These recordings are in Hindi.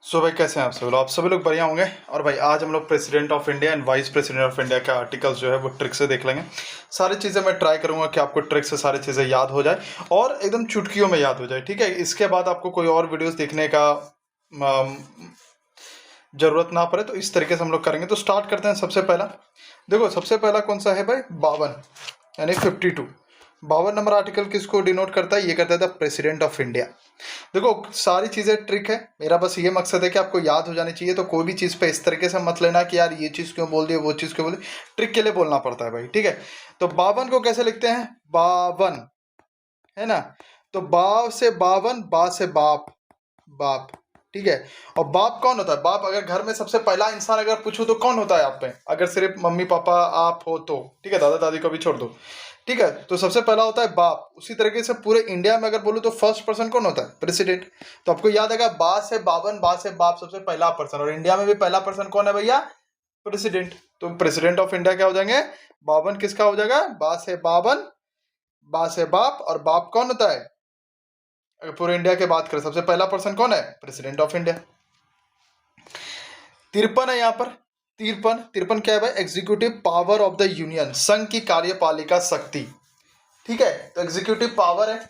सो भाई कैसे हैं आप सभी लोग बढ़िया होंगे। और भाई आज हम लोग president of India and vice president of India के आर्टिकल्स जो है वो ट्रिक से देख लेंगे। सारी चीज़ें मैं ट्राई करूंगा कि आपको ट्रिक से सारी चीज़ें याद हो जाए और एकदम चुटकियों में याद हो जाए। ठीक है, इसके बाद आपको कोई और वीडियोस देखने का ज़रूरत ना पड़े, तो इस तरीके से हम लोग करेंगे। तो स्टार्ट करते हैं। सबसे पहला देखो, सबसे पहला कौन सा है भाई? 52 यानी 52। 52 नंबर आर्टिकल किसको डिनोट करता है? ये करता है द प्रेसिडेंट ऑफ इंडिया। देखो सारी चीज़ें ट्रिक है, मेरा बस ये मकसद है कि आपको याद हो जानी चाहिए। तो कोई भी चीज़ पे इस तरीके से मत लेना कि यार ये चीज़ क्यों बोल दी, वो चीज़ क्यों बोल दी। ट्रिक के लिए बोलना पड़ता है भाई। ठीक है, तो 52 को कैसे लिखते हैं? 52, है ना? तो बा से 52, बा से बाप, बाप। ठीक है, और बाप कौन होता है? बाप अगर घर में सबसे पहला इंसान अगर पूछो तो कौन होता है आप पे? अगर सिर्फ मम्मी पापा आप हो तो ठीक है, दादा दादी को भी छोड़ दो। ठीक है, तो सबसे पहला होता है बाप। उसी तरीके से पूरे इंडिया में अगर बोलूं तो फर्स्ट पर्सन कौन होता है? प्रेसिडेंट। तो आपको याद आएगा बा से 52, बा से बाप सबसे पहला पर्सन, और इंडिया में भी पहला पर्सन कौन है भैया? प्रेसिडेंट। तो प्रेसिडेंट ऑफ इंडिया क्या हो जाएंगे? 52 किसका हो जाएगा? बा से 52, बा से बाप, और बाप कौन होता है? अगर पूरे इंडिया की बात करें सबसे पहला पर्सन कौन है? President of India. 53 है यहाँ पर। 53, 53 क्या है भाई? Executive power of the union, संघ की कार्यपालिका शक्ति। ठीक है, तो एग्जीक्यूटिव पावर है।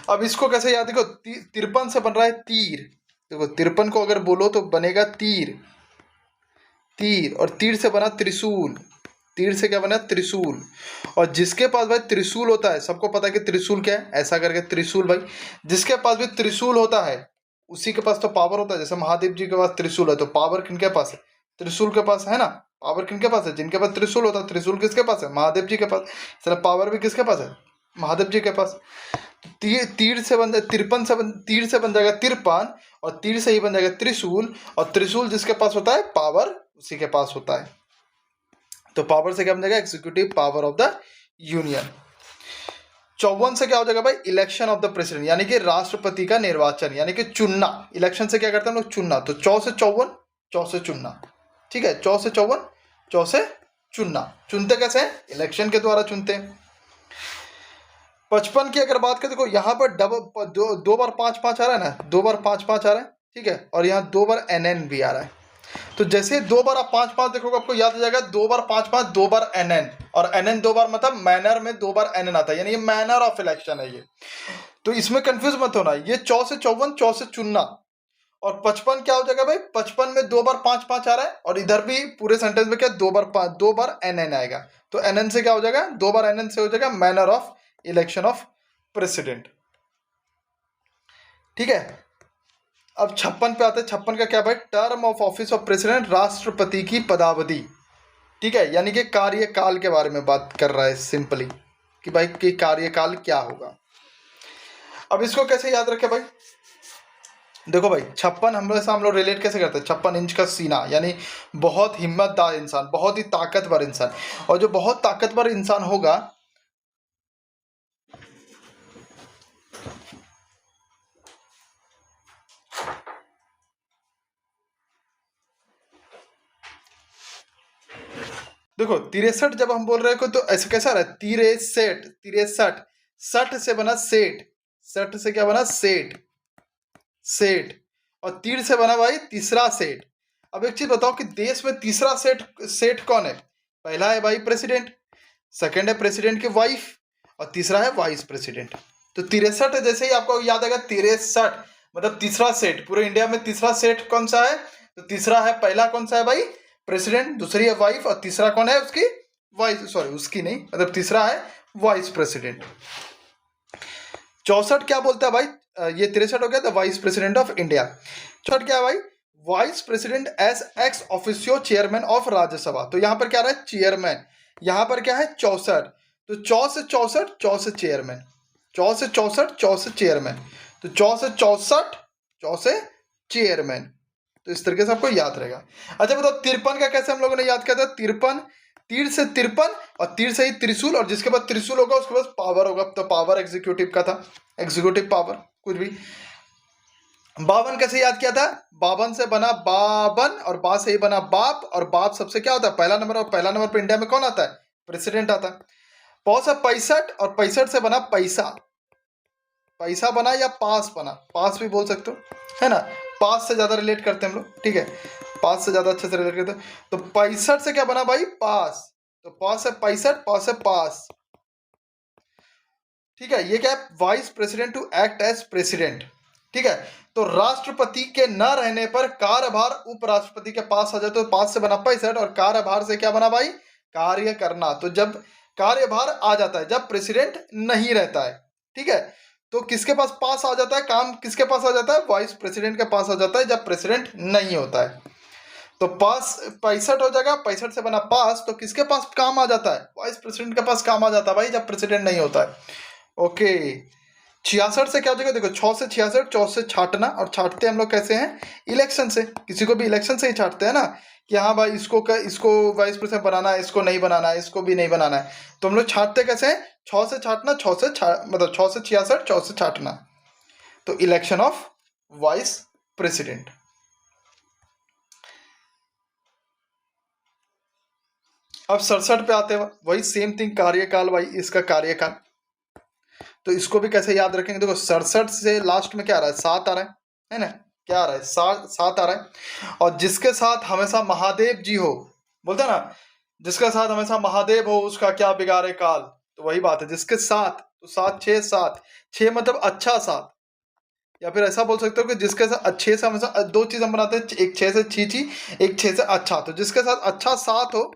अब इसको कैसे याद? देखो 53 से बन रहा है तीर। देखो 53 को अगर बोलो तो बनेगा तीर, तीर, और तीर से बना त्रिशूल। तीर से क्या बना? त्रिशूल। और जिसके पास भाई त्रिशूल होता है, सबको पता है कि त्रिशूल क्या है, ऐसा करके त्रिशूल भाई। जिसके पास भी त्रिशूल होता है उसी के पास तो पावर होता है। जैसे महादेव जी के पास त्रिशूल है, तो पावर किनके पास है? त्रिशूल के पास है ना। पावर किनके पास है? जिनके पास त्रिशूल होता है। त्रिशूल किसके पास है? महादेव जी के पास। चलो पावर भी किसके पास है? महादेव जी के पास। तीर से बन जाए 53 से तीर से बन जाएगा 53, और तीर से ही बन जाएगा त्रिशूल। और त्रिशूल जिसके पास होता है, पावर उसी के पास होता है। तो पावर से क्या बन जाएगा? Executive power of the union. 54 से क्या हो जाएगा भाई? इलेक्शन ऑफ द प्रेसिडेंट, यानी कि राष्ट्रपति का निर्वाचन, यानी कि चुनना। इलेक्शन से क्या करते हैं हम लोग? चुनना। तो 4 से 54, 4 से चुनना। ठीक है, 4 से 54, 4 से चुनना। चुनते कैसे हैं? इलेक्शन के द्वारा चुनते हैं। 55 की अगर बात करें, देखो यहाँ पर डबल दो बार 5-5 आ रहा है ना, 2 बार 5-5 आ रहा है। ठीक है, और यहाँ 2 बार NN भी आ रहा है। तो जैसे 2 बार आप 5-5 देखोगे आपको याद आ जाएगा 2 बार 5-5, 2 बार NN, और NN 2 बार मतलब मैनर में 2 बार NN आता है, यानी ये मैनर ऑफ इलेक्शन है ये। तो इसमें कंफ्यूज मत होना, ये 4 से 54, 4 से चुनना। और 55 क्या हो जाएगा भाई? 55 में 2 बार 5-5 आ रहा है, और इधर भी पूरे सेंटेंस में क्या? 2 बार 5, 2 बार NN आएगा। तो NN से क्या हो जाएगा? 2 बार NN से हो जाएगा manner of election of president. ठीक है, अब 56 पे आते हैं। 56 का क्या भाई? Term of office of president, राष्ट्रपति की पदावधि। ठीक है, यानी कि कार्यकाल के बारे में बात कर रहा है सिंपली, कि भाई कि कार्यकाल क्या होगा। अब इसको कैसे याद रखें भाई? देखो भाई 56 हम लोग रिलेट कैसे करते हैं? 56 इंच का सीना, यानी बहुत हिम्मतदार इंसान, बहुत ही ताकतवर इंसान। और जो बहुत ताकतवर इंसान होगा, देखो 63 जब हम बोल रहे हैं तो ऐसे कैसा रहा है? 63, 63, 60 से बना सेठ, 60 से क्या बना? सेठ, सेठ। और तीर से बना भाई तीसरा सेठ। अब एक चीज बताओ कि देश में तीसरा सेठ, सेठ कौन है? पहला है भाई प्रेसिडेंट, सेकंड है प्रेसिडेंट की वाइफ, और तीसरा है वाइस प्रेसिडेंट। तो 63 जैसे ही आपको याद आएगा 63 मतलब तीसरा सेठ। पूरे इंडिया में तीसरा सेठ कौन सा है? तो तीसरा है, पहला कौन सा है भाई? प्रेसिडेंट, दूसरी है वाइफ, और तीसरा कौन है? उसकी वाइस, सॉरी उसकी नहीं, मतलब तीसरा है वाइस प्रेसिडेंट। 64 क्या बोलता है भाई? ये 63 हो गया, the vice president of India. 64 क्या है भाई? Vice president as ex officio chairman of Rajya Sabha. तो यहां पर क्या रहा है? चेयरमैन। यहां पर क्या है? 64। तो 4 से 64, 4 से चेयरमैन, 4 से 64, 4 से चेयरमैन। तो 4 से 64, 4 से चेयरमैन। तो इस तरीके से आपको याद रहेगा। अच्छा बताओ 53 का कैसे हम लोगों ने याद किया था? 53, तीर से 53, और तीर से ही त्रिशूल, और जिसके बाद त्रिशूल होगा उसके पास पावर होगा। तो पावर एग्जीक्यूटिव का था, एग्जीक्यूटिव पावर कुछ भी। 52 कैसे याद किया था? 52 से बना 52, और बा से ही बना बाप, और बाप सबसे क्या होता है? पहला नंबर। और पहला नंबर पर इंडिया में कौन आता है? प्रेसिडेंट आता है। 65 से 65, और 65 से बना पैसा, पैसा बना या पास बना, पास भी बोल सकते हो, है ना, पास से ज़्यादा रिलेट करते हैं हम लोग, ठीक है, पास से ज़्यादा अच्छे से रिलेट करते हैं। तो 65 से क्या बना भाई, पास, तो पास है 65, पास है पास, ठीक है। ये क्या है, vice president to act as president, ठीक है। तो राष्ट्रपति के न रहने पर कार्यभार उपराष्ट्रपति के पास आ जाए, तो पास से बना 65 और कार्यभार से क्या बना भाई, कार्य करना। तो जब कार्यभार आ जाता है जब प्रेसिडेंट नहीं रहता है, ठीक है, तो किसके पास आ जाता है, काम किसके पास आ जाता है, वाइस प्रेसिडेंट के पास आ जाता है जब प्रेसिडेंट नहीं होता है। तो पास 65 हो जाएगा, 65 से बना पास, तो किसके पास काम आ जाता है, वाइस प्रेसिडेंट के पास काम आ जाता है भाई जब प्रेसिडेंट नहीं होता है। ओके, 66 से क्या हो जाएगा, देखो 6 से 66, 4 से छाटना, और छाटते हम लोग कैसे हैं, इलेक्शन से, किसी को भी इलेक्शन से ही छाटते हैं ना, कि हाँ भाई इसको वाइस प्रेसिडेंट बनाना है, इसको नहीं बनाना है, इसको भी नहीं बनाना है, तो हम लोग छाटते कैसे हैं, 6 से छाटना, 6 से मतलब 6 से 66, 4 से छाटना, तो इलेक्शन ऑफ वाइस प्रेसिडेंट। अब 67 पे आते हैं, वही सेम थिंग, कार्यकाल, भाई इसका कार्यकाल, तो इसको भी कैसे याद रखेंगे, देखो 67 से लास्ट में क्या आ रहा है, 7 आ रहा है ना, क्या आ रहा है, 7 आ रहा है, और जिसके साथ हमेशा महादेव जी हो, बोलते हैं ना, जिसके साथ हमेशा महादेव हो उसका क्या बिगाड़े काल, तो वही बात है, जिसके साथ, तो 7 6 7, 6 मतलब अच्छा साथ, या फिर ऐसा बोल सकते हो कि जिसके साथ अच्छे से हमेशा, दो चीज हम बनाते हैं, एक 6 से छीची, एक 6 से अच्छा, तो जिसके साथ अच्छा साथ हो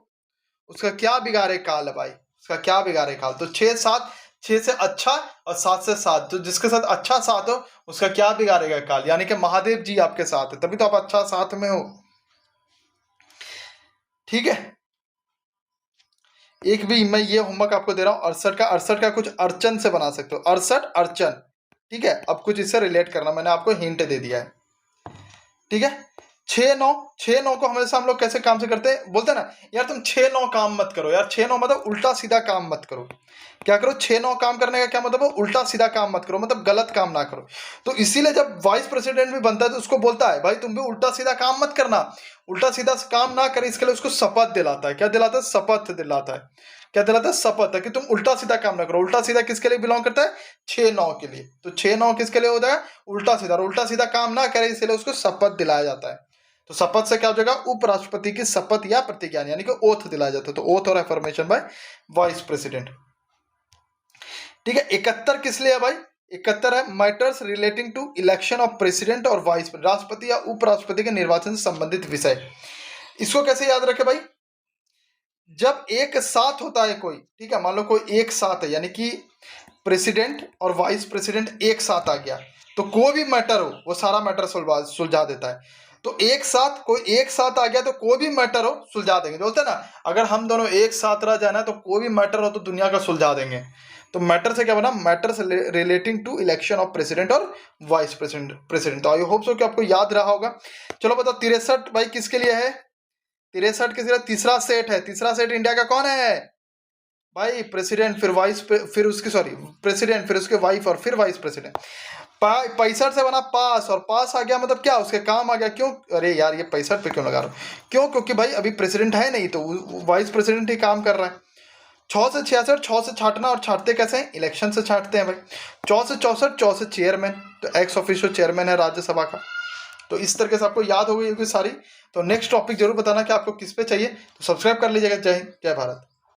उसका क्या बिगाड़े काल है भाई, उसका क्या बिगाड़े काल, तो 6 7, 6 से अच्छा और 7 से 7, तो जिसके साथ अच्छा साथ हो उसका क्या बिगाड़ेगा काल, यानी कि महादेव जी आपके साथ है, तभी तो आप अच्छा साथ में हो, ठीक है। एक भी मैं ये होमवर्क आपको दे रहा हूँ, 68 का कुछ अर्चन से बना सकते हो, 68 अर्चन, ठीक है। अब कुछ इससे रिलेट करना, मैंने आपको हिंट दे दिया है, ठीक है। 6 9 को हमेशा हम लोग कैसे काम से करते हैं, बोलते हैं ना यार तुम 6 9 काम मत करो यार, 6 9 मतलब उल्टा सीधा काम मत करो, क्या करो, 6 9 काम करने का क्या मतलब है, उल्टा सीधा काम मत करो, मतलब गलत काम ना करो। तो इसीलिए जब वाइस प्रेसिडेंट भी बनता है तो उसको बोलता है भाई तुम भी उल्टा सीधा काम मत करना, उल्टा सीधा काम ना करे, इसके लिए उसको शपथ दिलाता है, क्या दिलाता है, शपथ दिलाता है, क्या दिलाता है, शपथ है कि तुम उल्टा सीधा काम ना करो। उल्टा सीधा किसके लिए बिलोंग करता है, 6 9 के लिए, तो 6 9 किसके लिए होता है, उल्टा सीधा, और उल्टा सीधा काम ना करे इसलिए उसको शपथ दिलाया जाता है। तो शपथ से क्या हो जाएगा, उपराष्ट्रपति की शपथ या प्रतिज्ञा, यानी कि ओथ दिलाया जाता है, तो ओथ और एफर्मेशन बाय वाइस प्रेसिडेंट, ठीक है। 71 किस लिए है भाई, 71 है matters relating to election of president और वाइस, राष्ट्रपति या उपराष्ट्रपति के निर्वाचन से संबंधित विषय। इसको कैसे याद रखे भाई, जब एक साथ होता है कोई, ठीक है, मान लो कोई एक साथ है, यानी कि प्रेसिडेंट और वाइस प्रेसिडेंट एक साथ आ गया, तो कोई भी मैटर हो वो सारा मैटर सुलझा देता है। तो एक साथ कोई एक साथ आ गया तो कोई भी मैटर हो सुलझा देंगे, बोलते हैं ना अगर हम दोनों एक साथ रह जाए ना तो कोई भी मैटर हो तो दुनिया का सुलझा देंगे। तो मैटर से क्या बना, matters relating to election of president और वाइस प्रेसिडेंट। तो आई होप सो कि आपको याद रहा होगा। चलो बताओ 63 भाई किसके लिए है, 63 किसके लिए, तीसरा सेट है, तीसरा सेट इंडिया का कौन है भाई, प्रेसिडेंट फिर वाइस फिर उसकी सॉरी प्रेसिडेंट फिर उसके वाइफ और फिर वाइस प्रेसिडेंट। 65 से बना पास, और पास आ गया मतलब क्या, उसके काम आ गया, क्यों, अरे यार ये 65 पे क्यों लगा रहा हूँ, क्यों, क्योंकि भाई अभी प्रेसिडेंट है नहीं तो वाइस प्रेसिडेंट ही काम कर रहा है। 6 से 66, 6 से छाटना, और छाटते कैसे हैं, इलेक्शन से छाटते हैं भाई। 4 से 64, 4 से चेयरमैन, तो एक्स ऑफिशियो चेयरमैन है राज्यसभा का। तो इस तरीके से आपको याद हो गई होगी सारी। तो नेक्स्ट टॉपिक जरूर बताना कि आपको किस पे चाहिए, तो सब्सक्राइब कर लीजिएगा। जय हिंद, जय भारत।